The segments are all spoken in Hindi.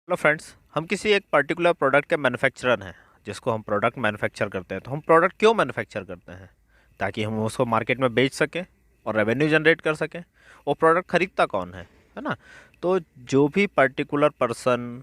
हेलो फ्रेंड्स, हम किसी एक पर्टिकुलर प्रोडक्ट के मैन्युफैक्चरर हैं जिसको हम प्रोडक्ट मैन्युफैक्चर करते हैं। तो हम प्रोडक्ट क्यों मैन्युफैक्चर करते हैं? ताकि हम उसको मार्केट में बेच सकें और रेवेन्यू जनरेट कर सकें। वो प्रोडक्ट खरीदता कौन है ना? तो जो भी पर्टिकुलर पर्सन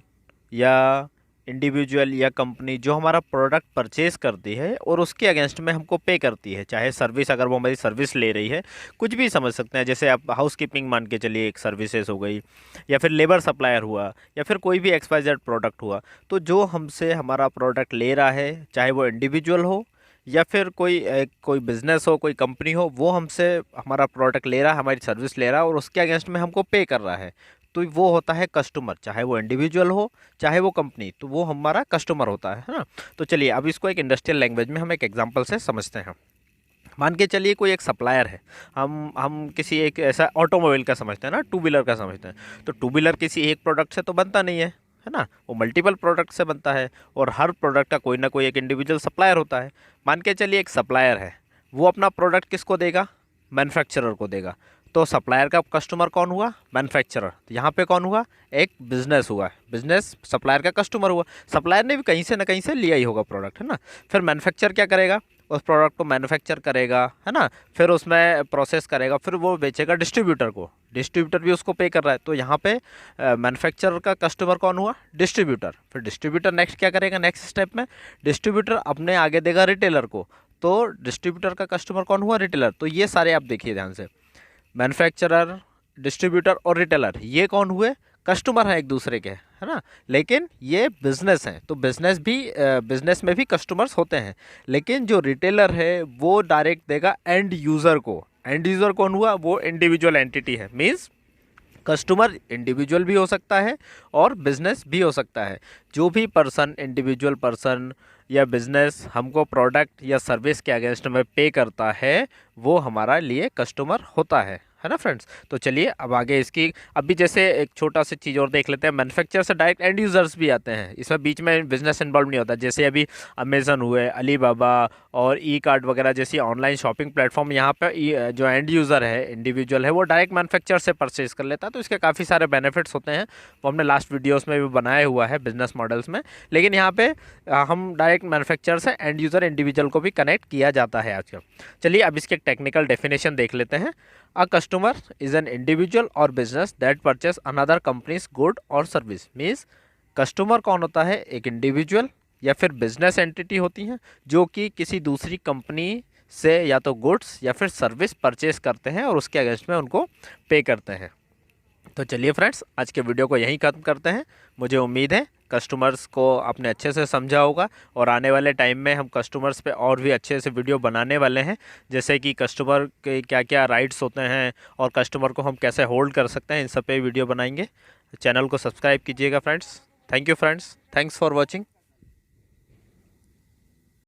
या इंडिविजुअल या कंपनी जो हमारा प्रोडक्ट परचेज करती है और उसके अगेंस्ट में हमको पे करती है, चाहे सर्विस, अगर वो हमारी सर्विस ले रही है, कुछ भी समझ सकते हैं। जैसे आप हाउस कीपिंग मान के चलिए, एक सर्विसेज हो गई, या फिर लेबर सप्लायर हुआ, या फिर कोई भी XYZ प्रोडक्ट हुआ। तो जो हमसे हमारा प्रोडक्ट ले रहा है, चाहे वो इंडिविजुअल हो या फिर कोई बिजनेस हो, कोई कंपनी हो, वो हमसे हमारा प्रोडक्ट ले रहा है, हमारी सर्विस ले रहा है और उसके अगेंस्ट में हमको पे कर रहा है। तो वो होता है कस्टमर, चाहे वो इंडिविजुअल हो चाहे वो कंपनी, तो वो हमारा कस्टमर होता है ना। तो चलिए अब इसको एक इंडस्ट्रियल लैंग्वेज में हम एक एग्जांपल से समझते हैं। मान के चलिए कोई एक सप्लायर है। हम किसी एक ऐसा ऑटोमोबाइल का समझते हैं ना, टू व्हीलर का समझते हैं। तो टू व्हीलर किसी एक प्रोडक्ट से तो बनता नहीं है ना, वो मल्टीपल प्रोडक्ट से बनता है और हर प्रोडक्ट का कोई ना कोई एक इंडिविजुअल सप्लायर होता है। मान के चलिए एक सप्लायर है, वो अपना प्रोडक्ट किसको देगा? मैन्युफैक्चरर को देगा। तो सप्लायर का कस्टमर कौन हुआ? मैन्युफैक्चरर। तो यहाँ पे कौन हुआ? एक बिजनेस हुआ, बिजनेस सप्लायर का कस्टमर हुआ। सप्लायर ने भी कहीं से ना कहीं से लिया ही होगा प्रोडक्ट, है ना। फिर मैन्युफैक्चर क्या करेगा? उस प्रोडक्ट को मैन्युफैक्चर करेगा, है ना। फिर उसमें प्रोसेस करेगा, फिर वो बेचेगा डिस्ट्रीब्यूटर को। डिस्ट्रीब्यूटर भी उसको पे कर रहा है। तो यहाँ पे मैन्युफैक्चरर का कस्टमर कौन हुआ? डिस्ट्रीब्यूटर। फिर डिस्ट्रीब्यूटर नेक्स्ट क्या करेगा? नेक्स्ट स्टेप में डिस्ट्रीब्यूटर अपने आगे देगा रिटेलर को। तो डिस्ट्रीब्यूटर का कस्टमर कौन हुआ? रिटेलर। तो ये सारे आप देखिए ध्यान से, मैन्युफैक्चरर, डिस्ट्रीब्यूटर और रिटेलर, ये कौन हुए? कस्टमर हैं एक दूसरे के, है ना। लेकिन ये बिजनेस हैं, तो बिजनेस में भी कस्टमर्स होते हैं। लेकिन जो रिटेलर है वो डायरेक्ट देगा एंड यूज़र को। एंड यूज़र कौन हुआ? वो इंडिविजुअल एंटिटी है। मीन्स कस्टमर इंडिविजुअल भी हो सकता है और बिजनेस भी हो सकता है। जो भी पर्सन, इंडिविजुअल पर्सन या बिजनेस हमको प्रोडक्ट या सर्विस के अगेंस्ट में पे करता है, वो हमारा लिए कस्टमर होता है ना फ्रेंड्स। तो चलिए अब आगे इसकी, अभी जैसे एक छोटा सी चीज़ और देख लेते हैं। मैन्युफैक्चर से डायरेक्ट एंड यूज़र्स भी आते हैं, इसमें बीच में बिजनेस इन्वॉल्व नहीं होता। जैसे अभी अमेज़न हुए, अली बाबा और ई कार्ट वगैरह जैसी ऑनलाइन शॉपिंग प्लेटफॉर्म, यहाँ पे जो एंड यूज़र है, इंडिविजुअल है, वो डायरेक्ट मैन्युफैक्चर से परचेज कर लेता है। तो इसके काफ़ी सारे बेनिफिट्स होते हैं, वो हमने लास्ट वीडियोस में भी बनाया हुआ है बिजनेस मॉडल्स में। लेकिन यहाँ पे हम डायरेक्ट मैन्युफैक्चर से एंड यूज़र, इंडिविजुअल को भी कनेक्ट किया जाता है आजकल। चलिए अब इसके टेक्निकल डेफिनेशन देख लेते हैं। A customer is an individual और business that purchase another companies good और सर्विस। मीन्स कस्टमर कौन होता है? एक इंडिविजुअल या फिर बिजनेस एंटिटी होती हैं जो कि किसी दूसरी कंपनी से या तो गुड्स या फिर सर्विस परचेस करते हैं और उसके अगेंस्ट में उनको पे करते हैं। तो चलिए फ्रेंड्स, आज के वीडियो को यहीं खत्म करते हैं। मुझे उम्मीद है कस्टमर्स को आपने अच्छे से समझा होगा और आने वाले टाइम में हम कस्टमर्स पे और भी अच्छे से वीडियो बनाने वाले हैं। जैसे कि कस्टमर के क्या क्या राइट्स होते हैं और कस्टमर को हम कैसे होल्ड कर सकते हैं, इन सब पे वीडियो बनाएंगे। चैनल को सब्सक्राइब कीजिएगा friends. Thank you friends, thanks for watching.